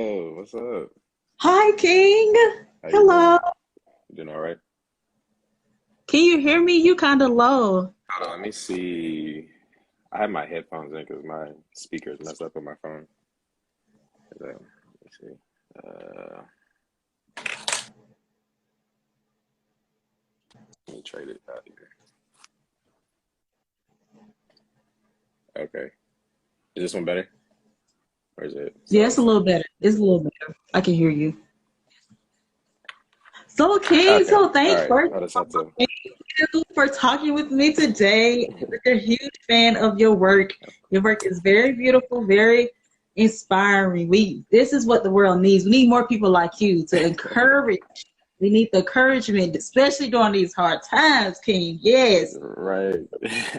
Yo, what's up? Hi, King. How you Hello. doing? You doing all right? Can you hear me? You kind of low. Hold on, let me see. I have my headphones in because my speakers messed up on my phone. Let me see. Uh, Let me trade it out here. Okay. Is this one better? Or is it Yeah, so? it's a little better. It's a little better. I can hear you. So, King, Okay. so All thanks right. first I just have to. thank you for talking with me today. I'm such a huge fan of your work. Your work is very beautiful, very inspiring. This is what the world needs. We need more people like you to encourage. We need the encouragement, especially during these hard times, King. Yes. Right.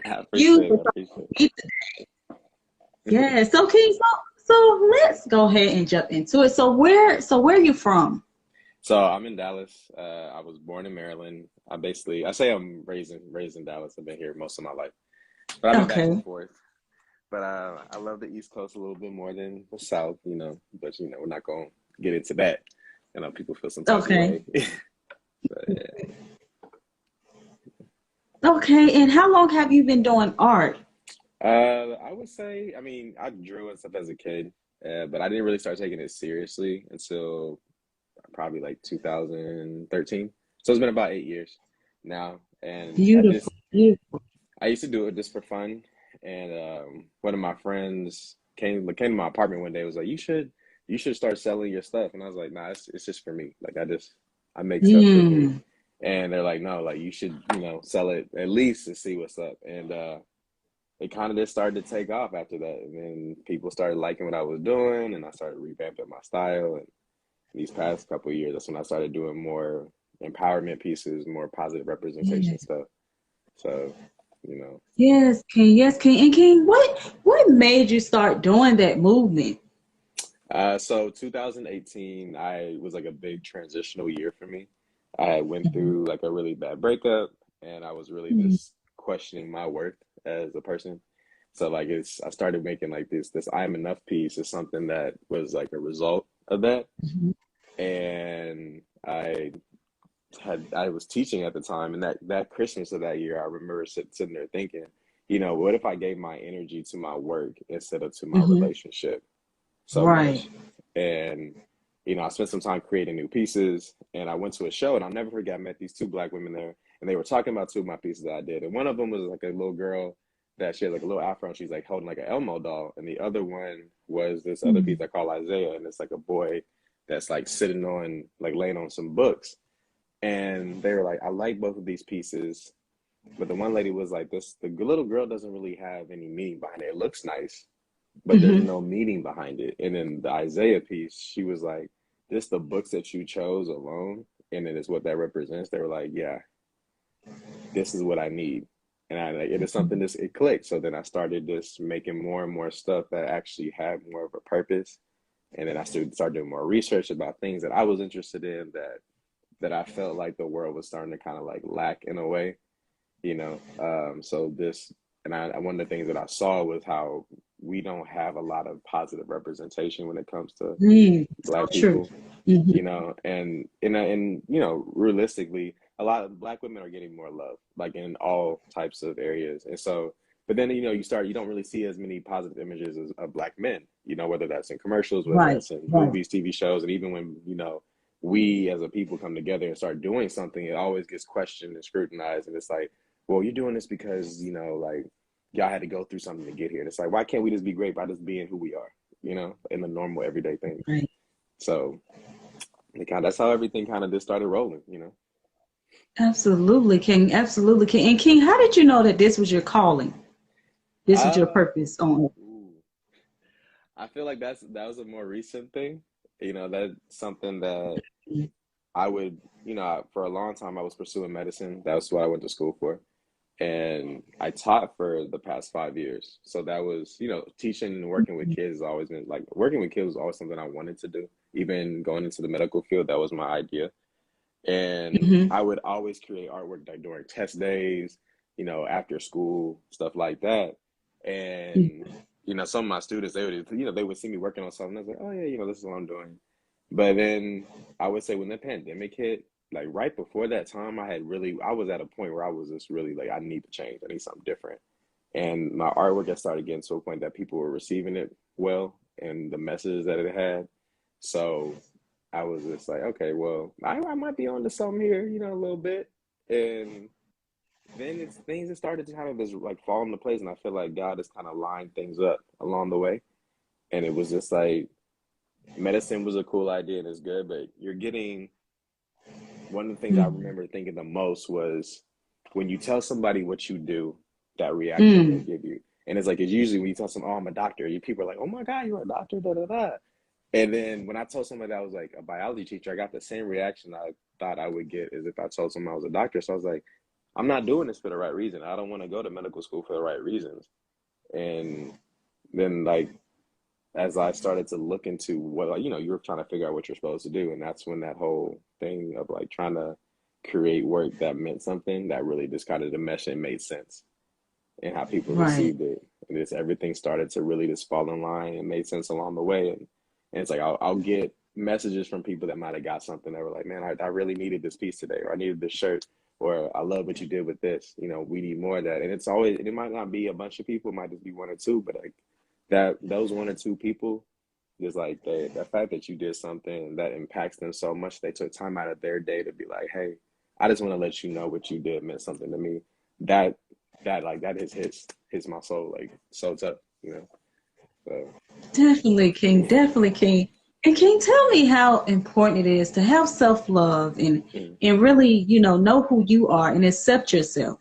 I You appreciate it. for I appreciate talking it. yeah. So King, so let's go ahead and jump into it. So where are you from? So I'm in Dallas. I was born in Maryland. I say I'm raised in Dallas. I've been here most of my life, but I've been back and Okay. forth. But I love the East Coast a little bit more than the South, you know. But we're not gonna get into that. People feel some type of Okay. way. So yeah. Okay. And how long have you been doing art? I would say, I mean, I drew and stuff as a kid, but I didn't really start taking it seriously until probably like 2013. So it's been about 8 years now, and Beautiful. Beautiful. I used to do it just for fun. And one of my friends came to my apartment one day. And was like, you should start selling your stuff. And I was like, nah, it's just for me. Like I make stuff for me. Hmm. And they're like, no, like you should sell it at least to see what's up. And it kind of just started to take off after that. And then people started liking what I was doing, and I started revamping my style. And these past couple of years, that's when I started doing more empowerment pieces, more positive representation Yes. stuff. So, you know. Yes, King. Yes, King. And King, what made you start doing that movement? So 2018, I was like a big transitional year for me. I went through like a really bad breakup, and I was really Mhm. just questioning my worth as a person. So like I started making like this I'm enough piece is something that was like a result of that. Mhm. And I was teaching at the time, and that Christmas of that year, I remember sitting there thinking, what if I gave my energy to my work instead of to my Mhm. relationship so Right. much? And I spent some time creating new pieces, and I went to a show, and I'll never forget. I met these two black women there, and they were talking about two of my pieces that I did, and one of them was like a little girl that she had like a little afro, and she's like holding like an Elmo doll, and the other one was this other piece Mhm. I call Isaiah, and it's like a boy that's like sitting on like laying on some books. And they were like, I like both of these pieces, but the one lady was like, the little girl doesn't really have any meaning behind it. It looks nice, but there's Mhm. no meaning behind it. And then the Isaiah piece, she was like, this the books that you chose alone, and it is what that represents. They were like, yeah, this is what I need. And it is something this it clicked. So then I started just making more and more stuff that actually had more of a purpose. And then I started doing more research about things that I was interested in that I felt like the world was starting to kind of like lack in a way. So this, and one of the things that I saw was how we don't have a lot of positive representation when it comes to So Black true. people. Mhm. And realistically, a lot of Black women are getting more love, like in all types of areas. And so, but then you don't really see as many positive images of Black men. Whether that's in commercials, whether Right. that's in Right. movies, TV shows, and even when we as a people come together and start doing something, it always gets questioned and scrutinized. And it's like, well, you're doing this because like y'all had to go through something to get here. And it's like, why can't we just be great by just being who we are? In the normal everyday things. Right. So that's how everything kind of just started rolling. Absolutely, King. Absolutely, King. And King, how did you know that this was your calling? This was your Uh, purpose on Ooh, I feel like that was a more recent thing. That's something that it? I would, for a long time I was pursuing medicine. That was what I went to school for. And I taught for the past 5 years. So that was, teaching and working with kids has always been like working with kids was always something I wanted to do. Even going into the medical field, that was my idea. And Mm-hmm. I would always create artwork like during test days, after school, stuff like that. And Mm-hmm. some of my students, they would, they would see me working on something. I was like, oh yeah, this is what I'm doing. But then I would say when the pandemic hit, like right before that time, I was at a point where I was just really like, I need to change. I need something different. And my artwork had started getting to a point that people were receiving it well and the messages that it had. So I was just like, okay, well, I might be on to something here, a little bit. And then it's things that started to kind of just like fall into place. And I feel like God has kind of lined things up along the way. And it was just like medicine was a cool idea and it's good, but you're getting one of the things I Mm. remember thinking the most was when you tell somebody what you do, that reaction they Mm. give you. And it's usually when you tell someone, oh, I'm a doctor, people are like, oh my God, you're a doctor, da da da. And then when I told somebody that I was like a biology teacher, I got the same reaction I thought I would get as if I told someone I was a doctor. So I was like, I'm not doing this for the right reason. I don't want to go to medical school for the right reasons. And then like as I started to look into what, like, you're trying to figure out what you're supposed to do. And that's when that whole thing of like trying to create work that meant something that really just kind of the mesh and made sense and how people Right. received it. And just everything started to really just fall in line and made sense along the way. And it's like, I'll get messages from people that might have got something that were like, man, I really needed this piece today, or I needed this shirt, or I love what you did with this. We need more of that. And it's always, it might not be a bunch of people, it might just be one or two, but like that, those one or two people, just like the fact that you did something that impacts them so much, they took time out of their day to be like, hey, I just want to let you know what you did meant something to me. That that hits my soul like so tough, So Definitely, King. Definitely, King. And can you tell me how important it is to have self-love mm. and really, know who you are and accept yourself?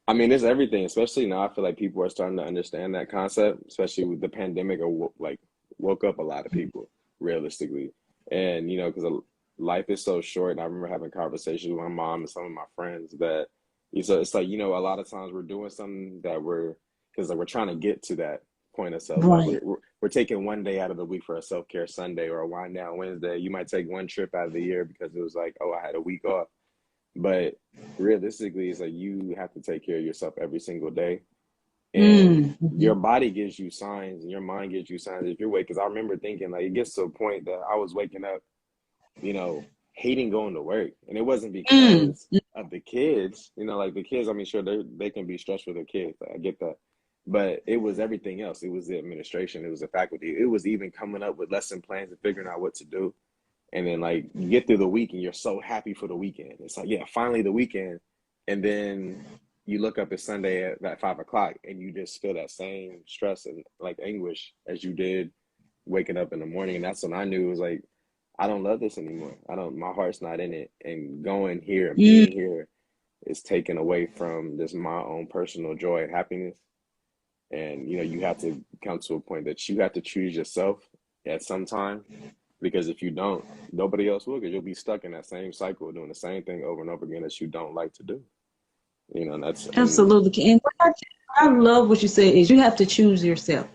I mean, it's everything. Especially now, I feel like people are starting to understand that concept. Especially with the pandemic, or like woke up a lot of people realistically, and because life is so short. And I remember having conversations with my mom and some of my friends that it's like a lot of times we're doing something that because like, we're trying to get to that point of self love. Right. We're taking one day out of the week for a self care Sunday or a wind down Wednesday. You might take one trip out of the year because it was like, oh, I had a week off. But realistically, it's like you have to take care of yourself every single day. And Mm. your body gives you signs and your mind gives you signs if you're awake. Because I remember thinking, like, it gets to a point that I was waking up, you know, hating going to work. And it wasn't Mm. because of the kids, like the kids, I mean, sure, they can be stressed with their kids. I get that. But it was everything else. It was the administration, it was the faculty, it was even coming up with lesson plans and figuring out what to do. And then like you get through the week and you're so happy for the weekend. It's like, yeah, finally the weekend. And then you look up it's Sunday at 5 o'clock and you just feel that same stress and like anguish as you did waking up in the morning. And that's when I knew it was like, I don't love this anymore. My heart's not in it. And going here and Mm. being here is taken away from just my own personal joy and happiness. And you have to come to a point that you have to choose yourself at some time, because if you don't, nobody else will, because you'll be stuck in that same cycle doing the same thing over and over again that you don't like to do. And that's, and Absolutely. And what I love what you said is you have to choose yourself.